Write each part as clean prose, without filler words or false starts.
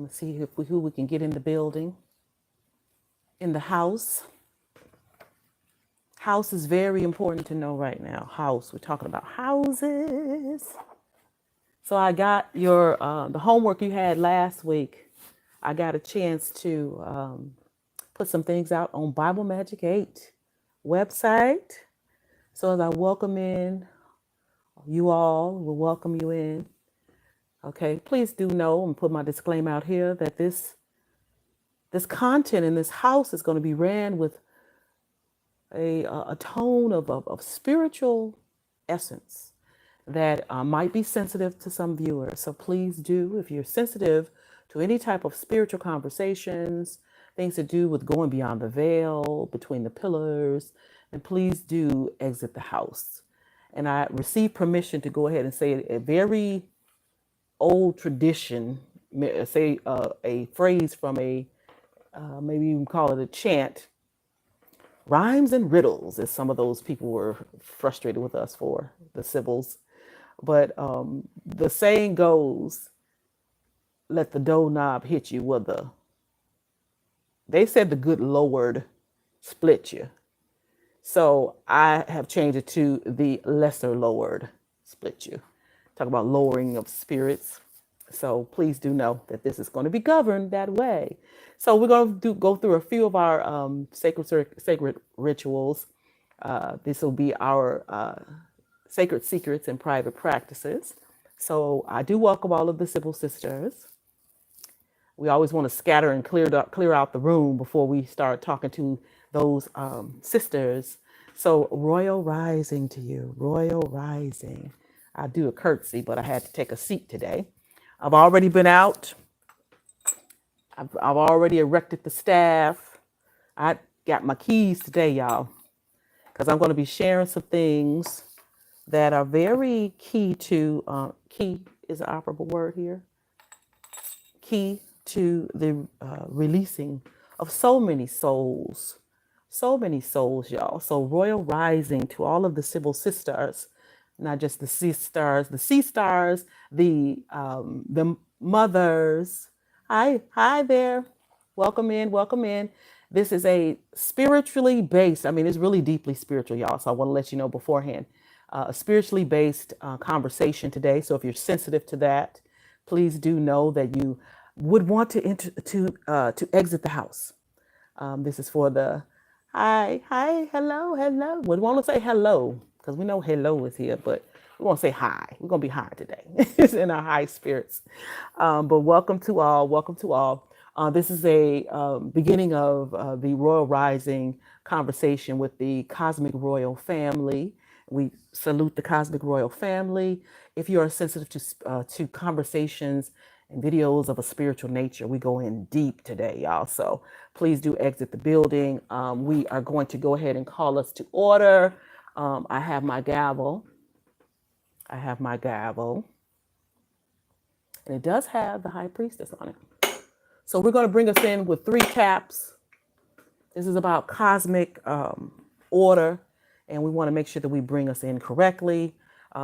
Let's see who we can get in the building. In the house. House is very important to know right now. House. We're talking about houses. So I got your the homework you had last week. I got a chance to put some things out on Bible Magic 8 website. So as I welcome in you all, will welcome you in. Okay, please do know and put my disclaimer out here that this content in this house is going to be ran with a tone of spiritual essence that might be sensitive to some viewers. So please do, if you're sensitive to any type of spiritual conversations, things to do with going beyond the veil, between the pillars, and please do exit the house. And I received permission to go ahead and say a very old tradition, say a phrase from a, maybe you can call it a chant, rhymes and riddles, as some of those people were frustrated with us for, the Sibyls. But the saying goes, let the doorknob hit you. Well, they said the good Lord split you. So I have changed it to the lesser Lord split you. Talk about lowering of spirits. So please do know that this is going to be governed that way. So we're going to go through a few of our sacred rituals. This will be our sacred secrets and private practices. So I do welcome all of the Sibyl sisters. We always want to scatter and clear out the room before we start talking to those sisters. So royal rising to you, royal rising. I do a curtsy, but I had to take a seat today. I've already been out. I've already erected the staff. I got my keys today, y'all, because I'm going to be sharing some things that are very key to, key is an operable word here, key to the releasing of so many souls, y'all. So royal rising to all of the Sibyl sisters, not just the sea stars, the mothers. Hi there. Welcome in. This is a spiritually based, I mean, it's really deeply spiritual, y'all. So I want to let you know beforehand, a spiritually based conversation today. So if you're sensitive to that, please do know that you would want to exit the house. This is for the hi, hello. We want to say hello because we know hello is here, but we want to say hi. We're going to be high today. It's in our high spirits. But welcome to all. This is a beginning of the Royal Rising conversation with the Cosmic Royal Family. We salute the Cosmic Royal Family. If you are sensitive to conversations and videos of a spiritual nature, we go in deep today, y'all. So please do exit the building. We are going to go ahead and call us to order. I have my gavel. And it does have the High Priestess on it. So we're going to bring us in with 3 taps. This is about cosmic order, and we want to make sure that we bring us in correctly.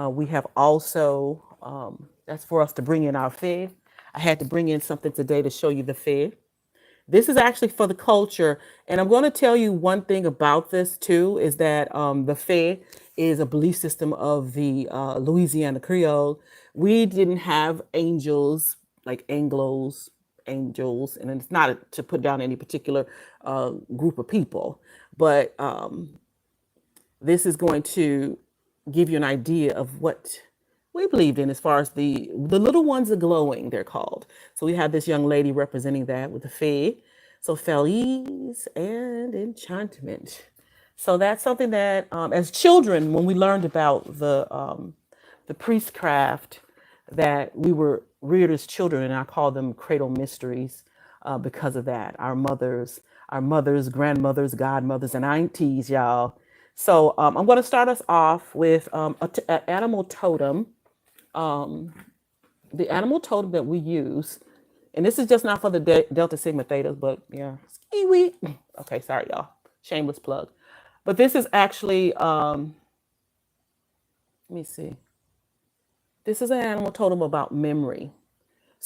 We have also, that's for us to bring in our fig. I had to bring in something today to show you the fig. This is actually for the culture. And I'm going to tell you one thing about this too, is that the Fae is a belief system of the Louisiana Creole. We didn't have angels, like angels, and it's not to put down any particular group of people, but this is going to give you an idea of what we believed in as far as the little ones are glowing, they're called. So we have this young lady representing that with the Fae. So Feliz and enchantment. So that's something that as children, when we learned about the priestcraft, that we were reared as children, and I call them cradle mysteries because of that. Our mothers, grandmothers, godmothers, and aunties, y'all. So I'm going to start us off with an animal totem. The animal totem that we use, and this is just not for the Delta Sigma Thetas, but yeah, ski-wee. Okay, sorry, y'all. Shameless plug. But this is actually, let me see. This is an animal totem about memory.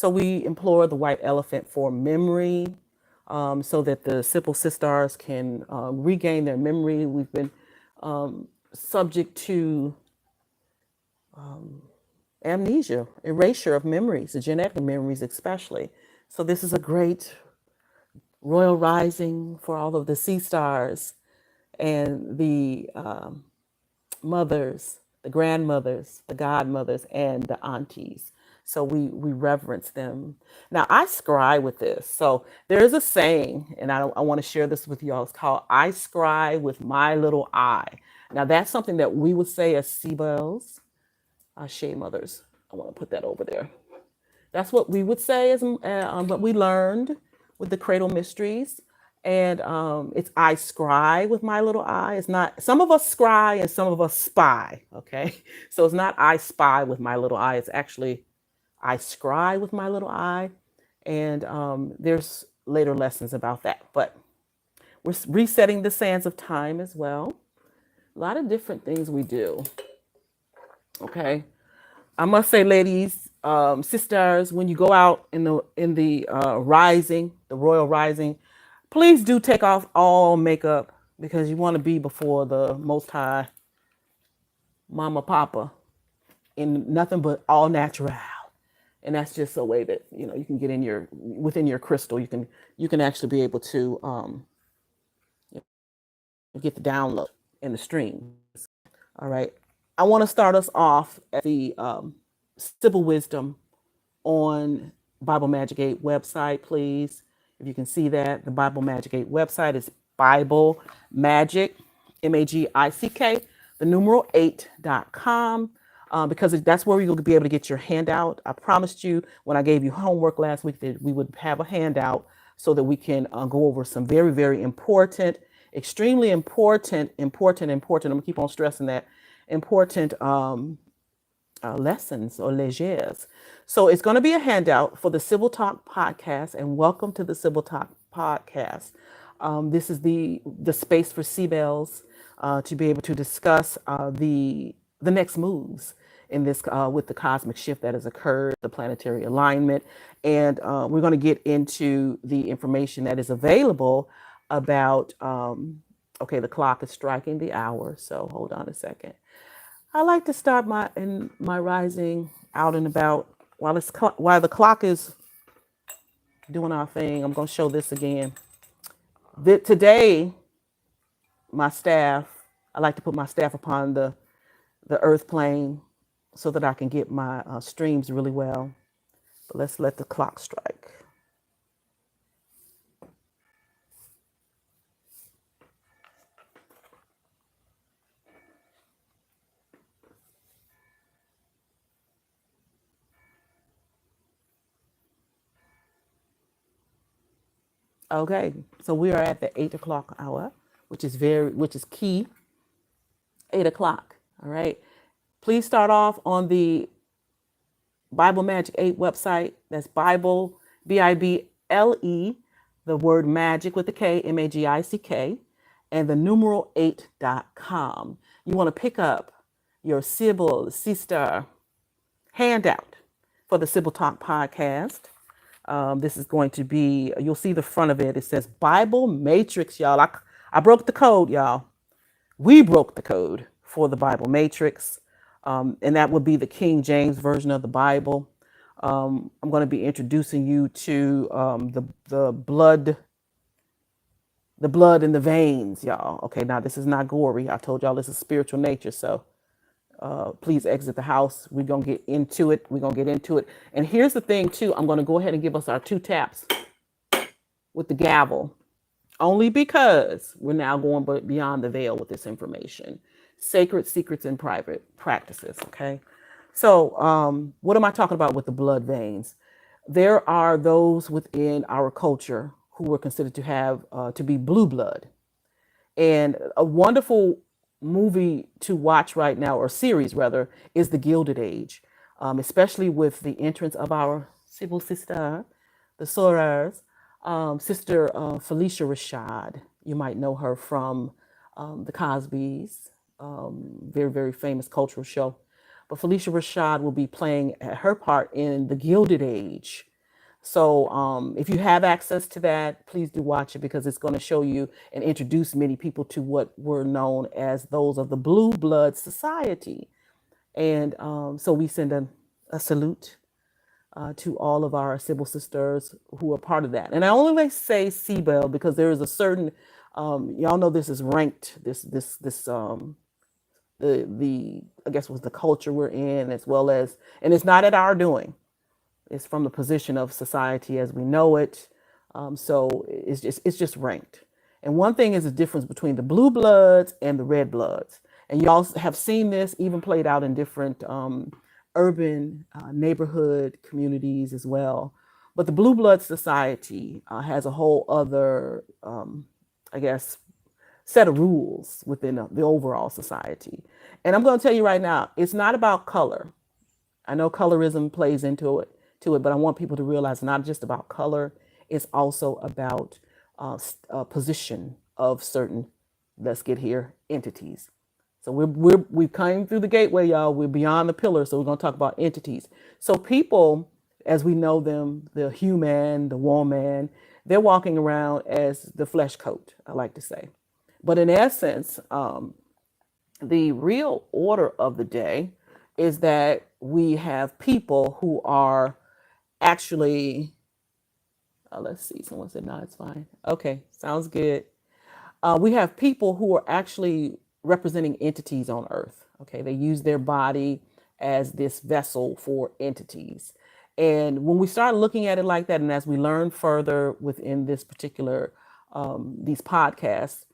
So we implore the white elephant for memory, so that the Sibyl sisters can regain their memory. We've been subject to amnesia, erasure of memories, the genetic memories especially. So this is a great royal rising for all of the sea stars and the mothers, the grandmothers, the godmothers, and the aunties. So we reverence them. Now I scry with this. So there is a saying, and I want to share this with y'all. It's called "I scry with my little eye." Now that's something that we would say as Sibyls, Ashe mothers. I want to put that over there. That's what we would say as what we learned with the cradle mysteries. And it's I scry with my little eye. It's not, some of us scry and some of us spy. Okay. So it's not I spy with my little eye. It's actually I scry with my little eye. And there's later lessons about that. But we're resetting the sands of time as well. A lot of different things we do. Okay. I must say, ladies, sisters, when you go out in the rising, the royal rising, please do take off all makeup because you want to be before the Most High, Mama, Papa, in nothing but all natural. And that's just a way that you can get in within your crystal. You can actually be able to get the download in the stream. All right. I want to start us off at the Sibyl Wisdom on Bible Magic 8 website, please. If you can see that, the Bible Magic 8 website is Bible Magic, MAGICK, the numeral 8.com, because that's where you'll be able to get your handout. I promised you when I gave you homework last week that we would have a handout so that we can go over some very, very important, extremely important, I'm going to keep on stressing that, important lessons or légères. So it's going to be a handout for the Sibyl Talk podcast, and welcome to the Sibyl Talk podcast. This is the space for Sibels to be able to discuss the next moves in this with the cosmic shift that has occurred, the planetary alignment, and we're going to get into the information that is available about. Okay, the clock is striking the hour, so hold on a second. I like to start my rising out and about while the clock is doing our thing. I'm going to show this again. Today, my staff, I like to put my staff upon the earth plane so that I can get my streams really well. But let's let the clock strike. Okay, so we are at the 8 o'clock hour, which is key. 8 o'clock. All right. Please start off on the Bible Magic 8 website. That's Bible, Bible, the word magic with the K, MAGICK, and the numeral 8.com. You want to pick up your Sibyl sister handout for the Sibyl Talk podcast. This is going to be, you'll see the front of it. It says Bible Matrix, y'all. I broke the code, y'all. We broke the code for the Bible Matrix. And that would be the King James version of the Bible. I'm going to be introducing you to the blood in the veins, y'all. Okay, now this is not gory. I told y'all this is spiritual nature, so please exit the house. We're going to get into it. And here's the thing, too. I'm going to go ahead and give us our 2 taps with the gavel, only because we're now going beyond the veil with this information. Sacred secrets and private practices, okay? So what am I talking about with the blood veins? There are those within our culture who were considered to have to be blue blood. And a wonderful movie to watch right now, or series rather, is The Gilded Age, especially with the entrance of our Sibyl sister, the sorors, Sister Felicia Rashad. You might know her from The Cosbys, very, very famous cultural show. But Felicia Rashad will be playing her part in The Gilded Age, So if you have access to that, please do watch it because it's going to show you and introduce many people to what were known as those of the Blue Blood Society. And so we send a salute to all of our Sibyl sisters who are part of that. And I only say Sibyl because there is a certain, y'all know this is ranked, the I guess was the culture we're in, as well as, and it's not at our doing. It's from the position of society as we know it. So it's just ranked. And one thing is the difference between the blue bloods and the red bloods. And y'all have seen this even played out in different urban neighborhood communities as well. But the blue blood society has a whole other, I guess, set of rules within the overall society. And I'm going to tell you right now, it's not about color. I know colorism plays into it, but I want people to realize it's not just about color. It's also about position of certain, let's get here, entities. So we came through the gateway, y'all. We're beyond the pillar, so we're going to talk about entities. So people, as we know them, the human, the woman, they're walking around as the flesh coat, I like to say. But in essence, the real order of the day is that we have people who are actually, let's see, someone said, no, it's fine. Okay, sounds good. We have people who are actually representing entities on earth. Okay, they use their body as this vessel for entities. And when we start looking at it like that, and as we learn further within this particular, these podcasts,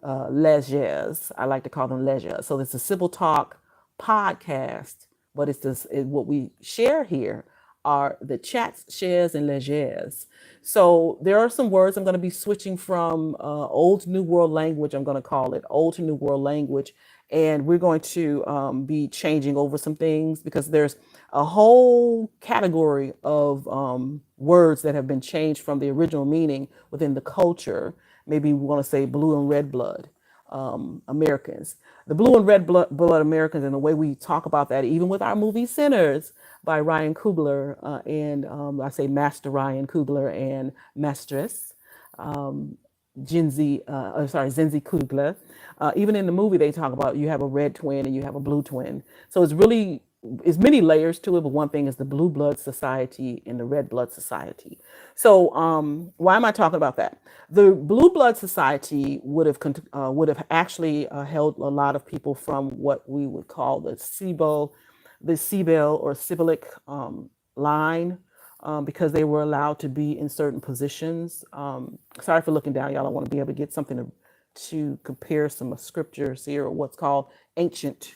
leisures, I like to call them leisure. So it's a Sibyl Talk podcast, but it's this, what we share here are the chats, shares, and leisures. So there are some words I'm going to be switching from old to new world language. I'm going to call it old to new world language. And we're going to be changing over some things because there's a whole category of words that have been changed from the original meaning within the culture. Maybe we want to say blue and red blood Americans. The blue and red blood Americans, and the way we talk about that, even with our movie Sinners by Ryan Coogler and I say Master Ryan Coogler and Mistress Zinzi Coogler. Even in the movie, they talk about you have a red twin and you have a blue twin. So it's many layers to it, but one thing is the blue blood society and the red blood society. So why am I talking about that? The blue blood society would have actually held a lot of people from what we would call the Sibyl or Sibylic line because they were allowed to be in certain positions. Sorry for looking down, y'all. I want to be able to get something to compare some scriptures here, or what's called ancient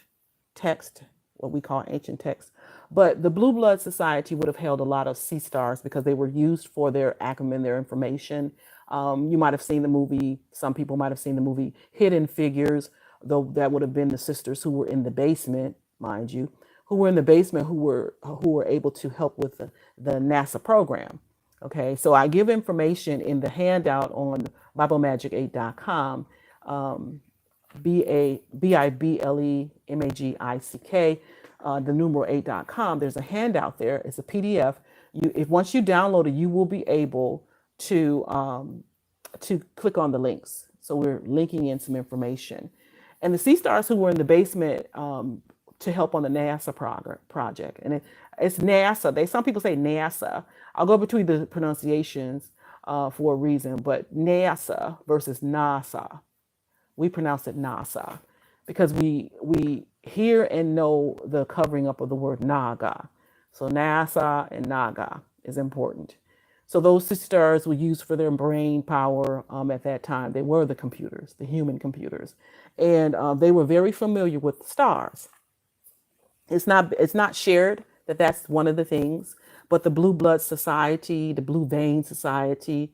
text, what we call ancient text. But the Blue Blood Society would have held a lot of sea stars because they were used for their acumen, their information. You might have seen the movie, some people might have seen the movie Hidden Figures, though that would have been the sisters who were in the basement, mind you, who were in the basement who were able to help with the NASA program. Okay, so I give information in the handout on BibleMagic8.com, BibleMagic, the numeral 8.com. There's a handout there. It's a PDF. If once you download it, you will be able to click on the links. So we're linking in some information. And the Sea Stars who were in the basement to help on the NASA project. And it's NASA. Some people say NASA. I'll go between the pronunciations for a reason, but NASA versus NASA. We pronounce it NASA because we hear and know the covering up of the word Naga. So NASA and Naga is important. So those sisters were used for their brain power at that time. They were the computers, the human computers. And they were very familiar with stars. It's not shared that that's one of the things, but the Blue Blood Society, the Blue Vein Society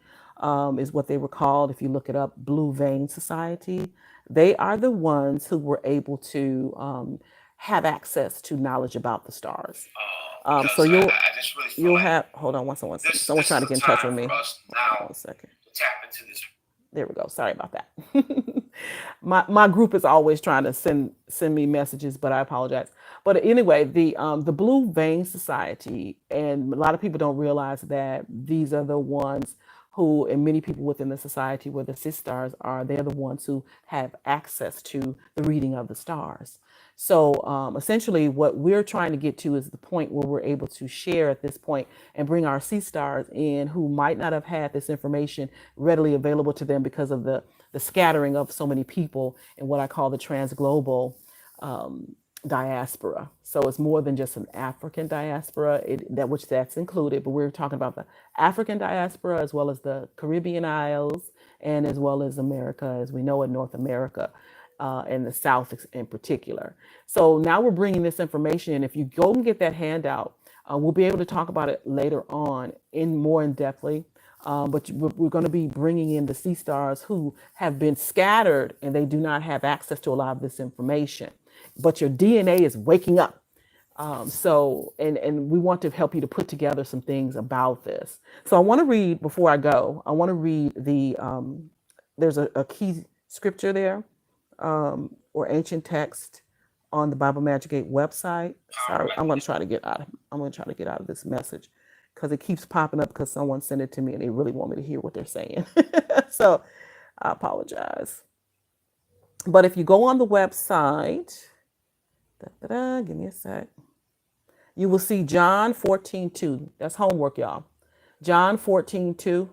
is what they were called. If you look it up, Blue Vein Society, they are the ones who were able to have access to knowledge about the stars. So you'll have, hold on someone's trying to get in touch with me. Hold on a second. There we go. Sorry about that. My group is always trying to send me messages, but I apologize. But anyway, the Blue Vein Society, and a lot of people don't realize that these are the ones who, and many people within the society where the sisters are, they're the ones who have access to the reading of the stars. So essentially, what we're trying to get to is the point where we're able to share at this point and bring our sea stars in who might not have had this information readily available to them because of the scattering of so many people in what I call the transglobal diaspora. So it's more than just an African diaspora, which that's included, but we're talking about the African diaspora as well as the Caribbean Isles and as well as America as we know it, North America, and the South in particular. So now we're bringing this information in. If you go and get that handout, we'll be able to talk about it later on in more in depthly. But we're going to be bringing in the sea stars who have been scattered and they do not have access to a lot of this information. But your DNA is waking up. And we want to help you to put together some things about this. So I want to read, before I go, I want to read there's a key scripture there, or ancient text on the Bible Magic 8 website. Sorry, I'm going to try to get out of this message because it keeps popping up because someone sent it to me and they really want me to hear what they're saying. So I apologize. But if you go on the website, give me a sec, you will see John 14:2. That's homework, y'all. John 14:2.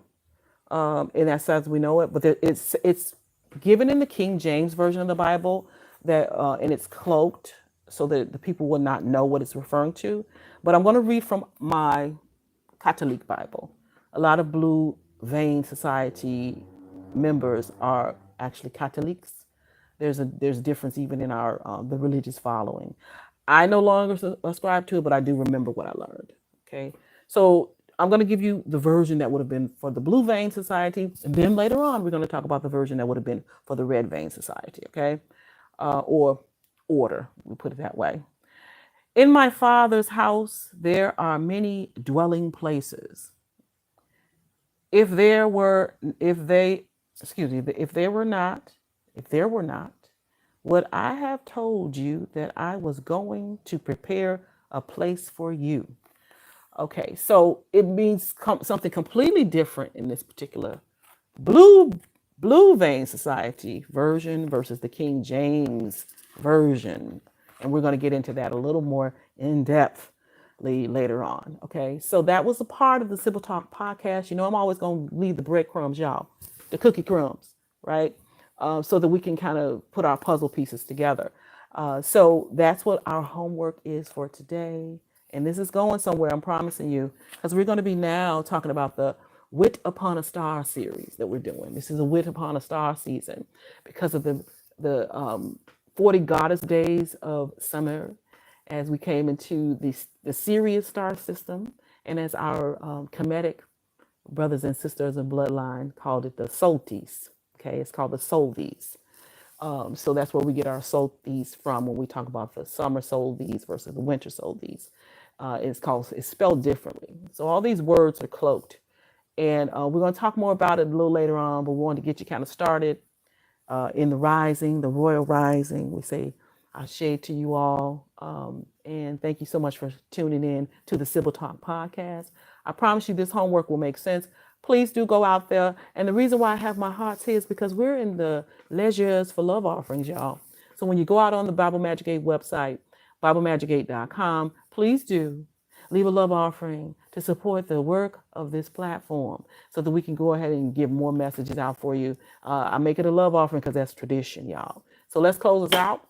And that's as we know it, but it's given in the King James Version of the Bible, that and it's cloaked so that the people will not know what it's referring to. But I'm going to read from my Catholic Bible. A lot of Blue Vein Society members are actually Catholics. There's a difference even in our the religious following. I no longer ascribe to it, but I do remember what I learned. Okay, so I'm going to give you the version that would have been for the Blue Vein Society, and then later on we're going to talk about the version that would have been for the Red Vein Society. Okay, or order, we put it that way. In my Father's house there are many dwelling places. If there were not, would I have told you that I was going to prepare a place for you? Okay, so it means something completely different in this particular Blue Vein Society version versus the King James version. And we're going to get into that a little more in depth later on. Okay, so that was a part of the Sibyl Talk podcast. You know, I'm always going to leave the breadcrumbs, y'all, the cookie crumbs, right? So that we can kind of put our puzzle pieces together. So that's what our homework is for today. And this is going somewhere, I'm promising you, because we're going to be now talking about the Wit Upon a Star series that we're doing. This is a Wit Upon a Star season because of the 40 Goddess Days of Summer, as we came into the Sirius star system, and as our Kemetic brothers and sisters of bloodline called it the solstice. Okay, it's called the solstice. So that's where we get our solstice from when we talk about the summer solstice versus the winter solstice. It's spelled differently. So all these words are cloaked. And we're going to talk more about it a little later on, but we want to get you kind of started in the rising, the royal rising. We say Ashe to you all. And thank you so much for tuning in to the Sibyl Talk podcast. I promise you this homework will make sense. Please do go out there. And the reason why I have my hearts here is because we're in the Leisures for Love offerings, y'all. So when you go out on the Bible Magic 8 website, BibleMagic8.com, please do leave a love offering to support the work of this platform so that we can go ahead and give more messages out for you. I make it a love offering because that's tradition, y'all. So let's close us out.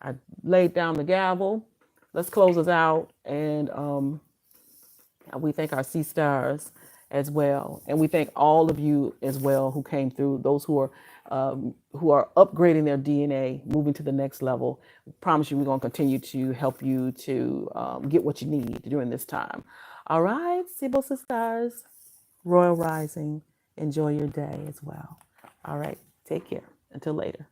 I laid down the gavel. Let's close us out. And we thank our sea stars as well. And we thank all of you as well who came through, those who are upgrading their DNA, moving to the next level. I promise you we're going to continue to help you to get what you need during this time. All right, Sibyl Sisters, Royal Rising, enjoy your day as well. All right, take care. Until later.